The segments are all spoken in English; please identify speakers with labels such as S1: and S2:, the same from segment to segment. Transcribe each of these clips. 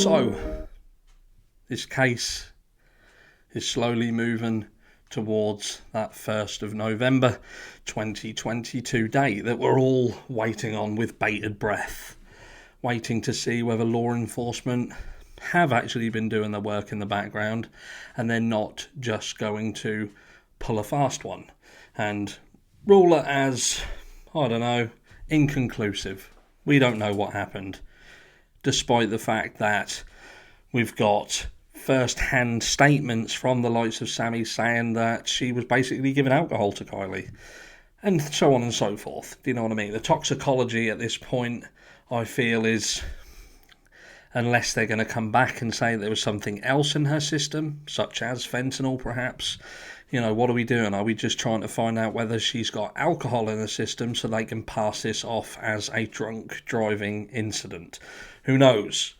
S1: So, this case is slowly moving towards that 1st of November 2022 date that we're all waiting on with bated breath, waiting to see whether law enforcement have actually been doing their work in the background and they're not just going to pull a fast one and rule it as, I don't know, inconclusive. We don't know what happened, despite the fact that we've got first-hand statements from the likes of Sammy saying that she was basically giving alcohol to Kiely, and so on and so forth. Do you know what I mean? The toxicology at this point, I feel, is, unless they're going to come back and say there was something else in her system, such as fentanyl perhaps, what are we doing? Are we just trying to find out whether she's got alcohol in the system so they can pass this off as a drunk driving incident? Who knows?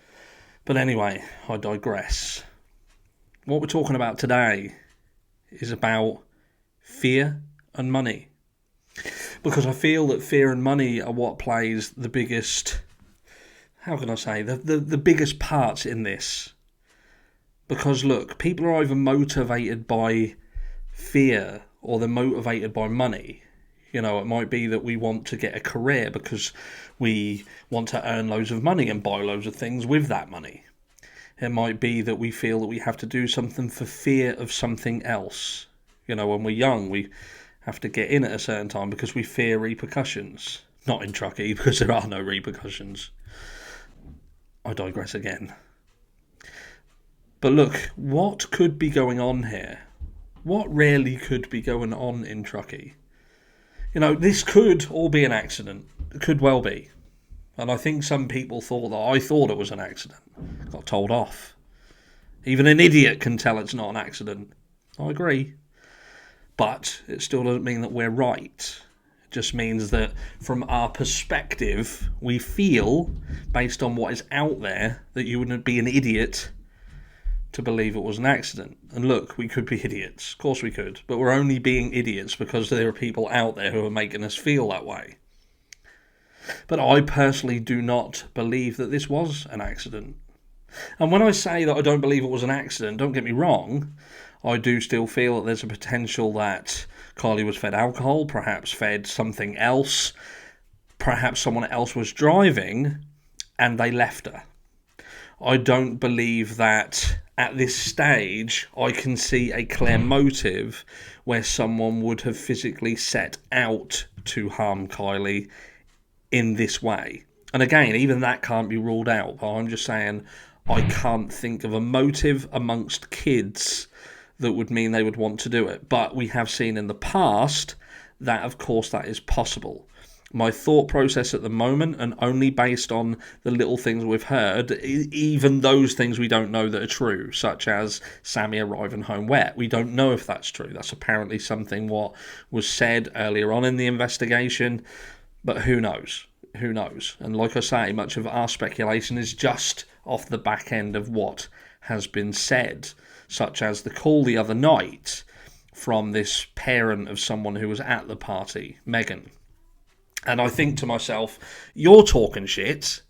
S1: But anyway, I digress. What we're talking about today is about fear and money. Because I feel that fear and money are what plays the biggest, the biggest parts in this. Because look, people are either motivated by fear or they're motivated by money. It might be that we want to get a career because we want to earn loads of money and buy loads of things with that money. It might be that we feel that we have to do something for fear of something else. When we're young, we have to get in at a certain time because we fear repercussions. Not in Truckee, because there are no repercussions. I digress again. But look, what could be going on here? What really could be going on in Truckee? This could all be an accident. It could well be. And I think some people thought that I thought it was an accident. Got told off. Even an idiot can tell it's not an accident. I agree. But it still doesn't mean that we're right. It just means that from our perspective, we feel, based on what is out there, that you wouldn't be an idiot to believe it was an accident. And look, we could be idiots. Of course we could. But we're only being idiots because there are people out there who are making us feel that way. But I personally do not believe that this was an accident. And when I say that I don't believe it was an accident, don't get me wrong, I do still feel that there's a potential that Kiely was fed alcohol, perhaps fed something else, perhaps someone else was driving and they left her. I don't believe that at this stage I can see a clear motive where someone would have physically set out to harm Kiely in this way. And again, even that can't be ruled out, but I'm just saying I can't think of a motive amongst kids that would mean they would want to do it. But we have seen in the past that, of course, that is possible. My thought process at the moment, and only based on the little things we've heard, even those things we don't know that are true, such as Sammy arriving home wet. We don't know if that's true. That's apparently something what was said earlier on in the investigation, but who knows? Who knows? And like I say, much of our speculation is just off the back end of what has been said, such as the call the other night from this parent of someone who was at the party, Megan. And I think to myself, you're talking shit,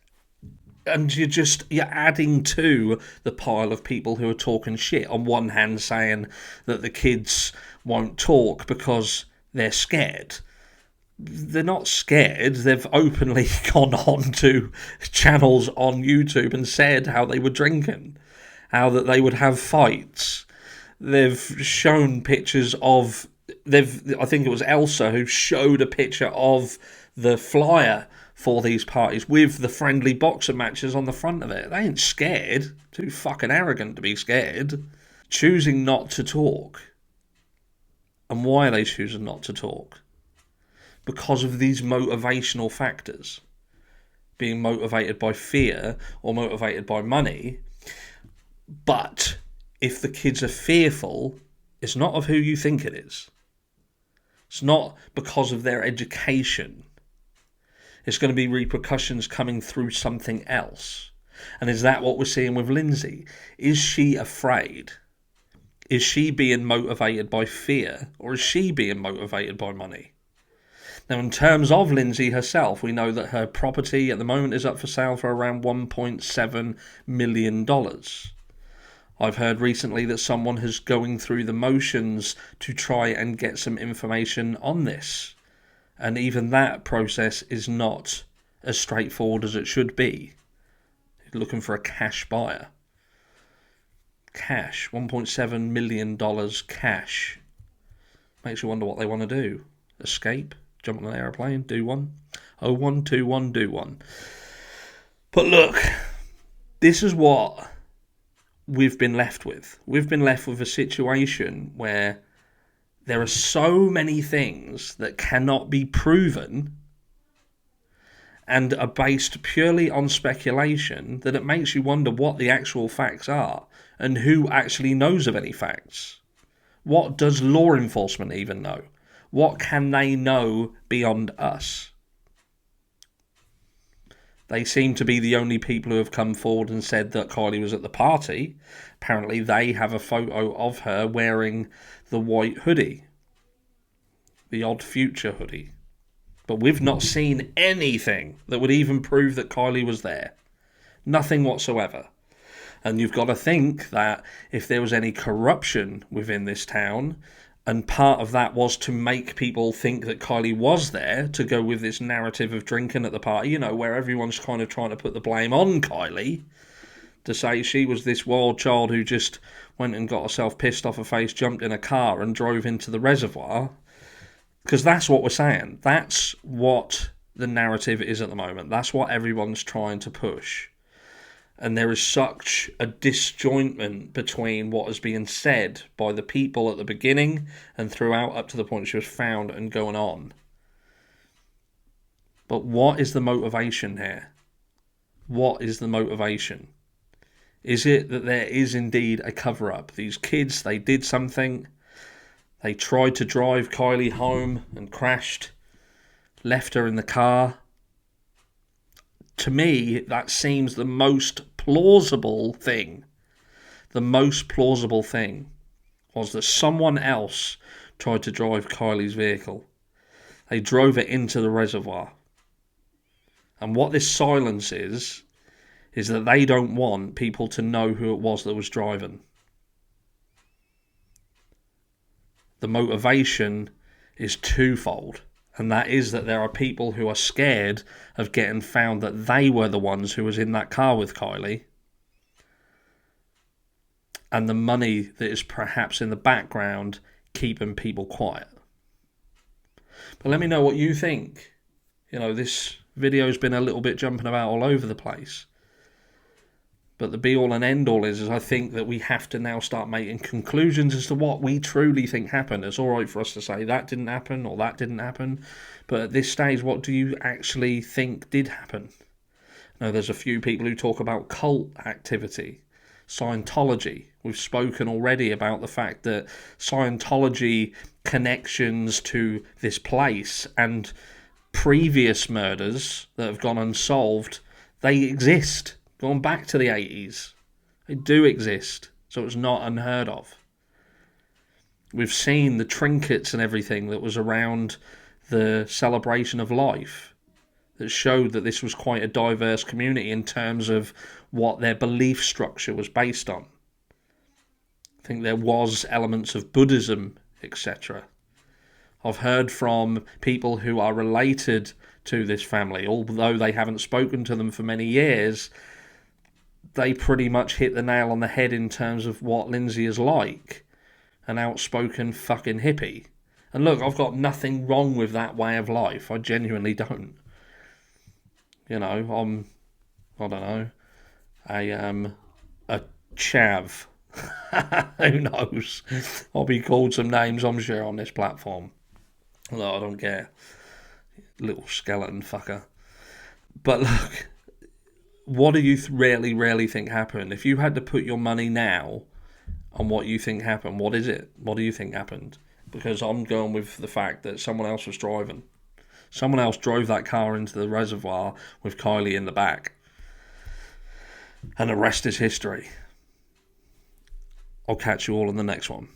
S1: and you're adding to the pile of people who are talking shit. On one hand, saying that the kids won't talk because they're scared. They're not scared. They've openly gone on to channels on YouTube and said how they were drinking, how that they would have fights. They've shown pictures of... I think it was Elsa who showed a picture of the flyer for these parties with the friendly boxer matches on the front of it. They ain't scared. Too fucking arrogant to be scared. Choosing not to talk. And why are they choosing not to talk? Because of these motivational factors. Being motivated by fear or motivated by money. But if the kids are fearful, it's not of who you think it is. It's not because of their education. It's going to be repercussions coming through something else. And is that what we're seeing with Lindsay? Is she afraid? Is she being motivated by fear? Or is she being motivated by money? Now, in terms of Lindsay herself, we know that her property at the moment is up for sale for around $1.7 million. I've heard recently that someone is going through the motions to try and get some information on this. And even that process is not as straightforward as it should be. Looking for a cash buyer. Cash, $1.7 million cash. Makes you wonder what they want to do. Escape? Jump on an aeroplane? Do one? 0121 do one. But look, this is what we've been left with. We've been left with a situation where there are so many things that cannot be proven and are based purely on speculation that it makes you wonder what the actual facts are and who actually knows of any facts. What does law enforcement even know? What can they know beyond us? They seem to be the only people who have come forward and said that Kiely was at the party. Apparently they have a photo of her wearing the white hoodie. The Odd Future hoodie. But we've not seen anything that would even prove that Kiely was there. Nothing whatsoever. And you've got to think that if there was any corruption within this town, and part of that was to make people think that Kiely was there, to go with this narrative of drinking at the party, you know, where everyone's kind of trying to put the blame on Kiely, to say she was this wild child who just went and got herself pissed off her face, jumped in a car and drove into the reservoir. Because that's what we're saying. That's what the narrative is at the moment. That's what everyone's trying to push. And there is such a disjointment between what is being said by the people at the beginning and throughout up to the point she was found and going on. But what is the motivation here? What is the motivation? Is it that there is indeed a cover-up? These kids, they did something. They tried to drive Kiely home and crashed. Left her in the car. To me, that seems the most plausible thing. The most plausible thing was that someone else tried to drive Kiely's vehicle. They drove it into the reservoir. And what this silence is that they don't want people to know who it was that was driving. The motivation is twofold. And that is that there are people who are scared of getting found that they were the ones who was in that car with Kiely. And the money that is perhaps in the background keeping people quiet. But let me know what you think. You know, this video's been a little bit jumping about all over the place. But the be-all and end-all is I think that we have to now start making conclusions as to what we truly think happened. It's all right for us to say that didn't happen or that didn't happen. But at this stage, what do you actually think did happen? Now, there's a few people who talk about cult activity, Scientology. We've spoken already about the fact that Scientology connections to this place and previous murders that have gone unsolved, they exist. Going back to the 80s. They do exist, so it's not unheard of. We've seen the trinkets and everything that was around the celebration of life that showed that this was quite a diverse community in terms of what their belief structure was based on. I think there was elements of Buddhism, etc. I've heard from people who are related to this family, although they haven't spoken to them for many years. They pretty much hit the nail on the head in terms of what Lindsay is like. An outspoken fucking hippie. And look, I've got nothing wrong with that way of life. I genuinely don't. You know, I don't know, a chav. Who knows? I'll be called some names, I'm sure, on this platform. Although I don't care. Little skeleton fucker. But look, what do you really think happened? If you had to put your money now on what you think happened, what is it? What do you think happened? Because I'm going with the fact that someone else was driving. Someone else drove that car into the reservoir with Kiely in the back. And the rest is history. I'll catch you all in the next one.